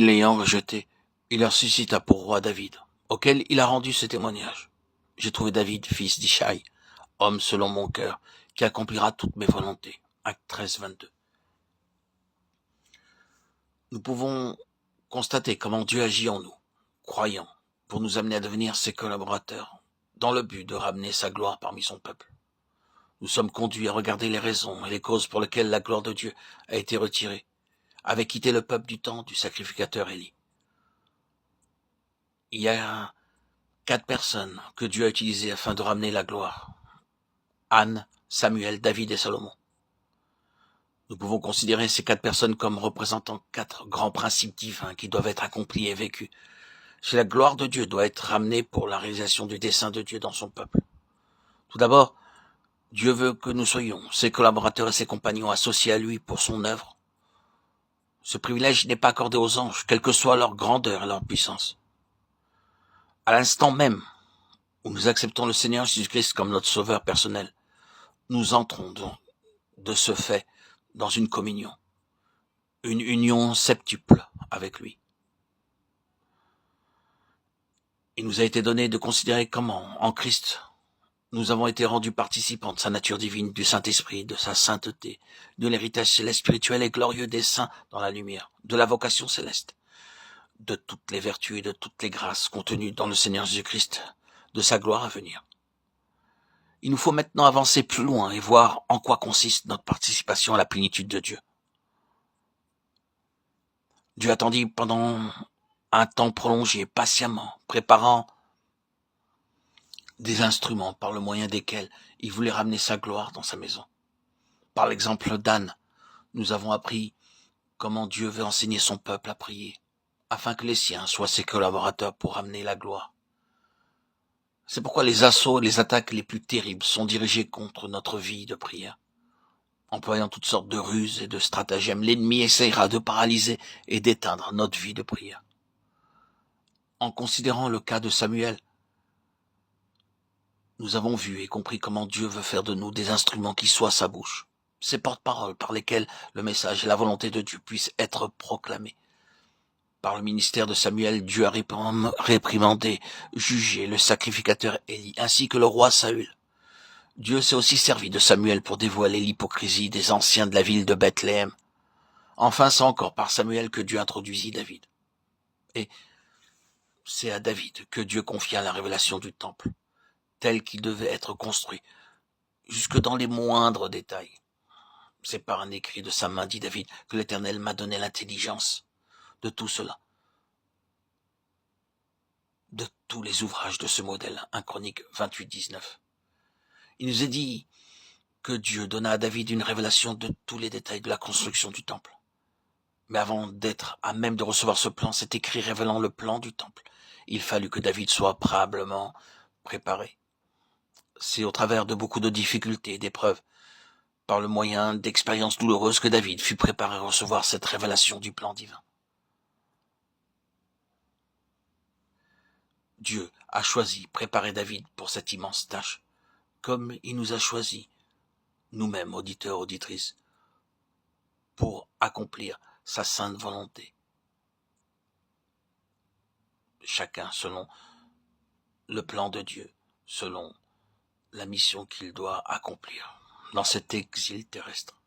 l'ayant rejeté, il leur suscita pour roi David, auquel il a rendu ce témoignage. J'ai trouvé David, fils d'Ishaï, homme selon mon cœur, qui accomplira toutes mes volontés. Acte 13, 22. Nous pouvons constater comment Dieu agit en nous, croyants, pour nous amener à devenir ses collaborateurs, dans le but de ramener sa gloire parmi son peuple. Nous sommes conduits à regarder les raisons et les causes pour lesquelles la gloire de Dieu a été retirée, avait quitté le peuple du temps du sacrificateur Élie. Il y a 4 personnes que Dieu a utilisées afin de ramener la gloire. Anne, Samuel, David et Salomon. Nous pouvons considérer ces 4 personnes comme représentant 4 grands principes divins qui doivent être accomplis et vécus. Si la gloire de Dieu doit être ramenée pour la réalisation du dessein de Dieu dans son peuple. Tout d'abord, Dieu veut que nous soyons ses collaborateurs et ses compagnons associés à lui pour son œuvre. Ce privilège n'est pas accordé aux anges, quelle que soit leur grandeur et leur puissance. À l'instant même où nous acceptons le Seigneur Jésus-Christ comme notre sauveur personnel, nous entrons de ce fait dans une communion, une union septuple avec lui. Il nous a été donné de considérer comment, en Christ, nous avons été rendus participants de sa nature divine, du Saint-Esprit, de sa sainteté, de l'héritage céleste spirituel et glorieux des saints dans la lumière, de la vocation céleste, de toutes les vertus et de toutes les grâces contenues dans le Seigneur Jésus-Christ, de sa gloire à venir. Il nous faut maintenant avancer plus loin et voir en quoi consiste notre participation à la plénitude de Dieu. Dieu attendit pendant un temps prolongé, patiemment, préparant des instruments par le moyen desquels il voulait ramener sa gloire dans sa maison. Par l'exemple d'Anne, nous avons appris comment Dieu veut enseigner son peuple à prier, afin que les siens soient ses collaborateurs pour ramener la gloire. C'est pourquoi les assauts et les attaques les plus terribles sont dirigés contre notre vie de prière. Employant toutes sortes de ruses et de stratagèmes, l'ennemi essaiera de paralyser et d'éteindre notre vie de prière. En considérant le cas de Samuel, nous avons vu et compris comment Dieu veut faire de nous des instruments qui soient sa bouche, ces porte-paroles par lesquels le message et la volonté de Dieu puissent être proclamés. Par le ministère de Samuel, Dieu a réprimandé, jugé le sacrificateur Élie, ainsi que le roi Saül. Dieu s'est aussi servi de Samuel pour dévoiler l'hypocrisie des anciens de la ville de Bethléem. Enfin, c'est encore par Samuel que Dieu introduisit David. Et c'est à David que Dieu confia la révélation du temple, tel qu'il devait être construit, jusque dans les moindres détails. C'est par un écrit de sa main, dit David, que l'Éternel m'a donné l'intelligence de tout cela, de tous les ouvrages de ce modèle. 1 Chronique 28, 19. Il nous est dit que Dieu donna à David une révélation de tous les détails de la construction du temple. Mais avant d'être à même de recevoir ce plan, cet écrit révélant le plan du temple, il fallut que David soit préalablement préparé. C'est au travers de beaucoup de difficultés et d'épreuves, par le moyen d'expériences douloureuses, que David fut préparé à recevoir cette révélation du plan divin. Dieu a choisi, préparé David pour cette immense tâche, comme il nous a choisis, nous-mêmes, auditeurs, auditrices, pour accomplir sa sainte volonté. Chacun selon le plan de Dieu, selon la mission qu'il doit accomplir dans cet exil terrestre.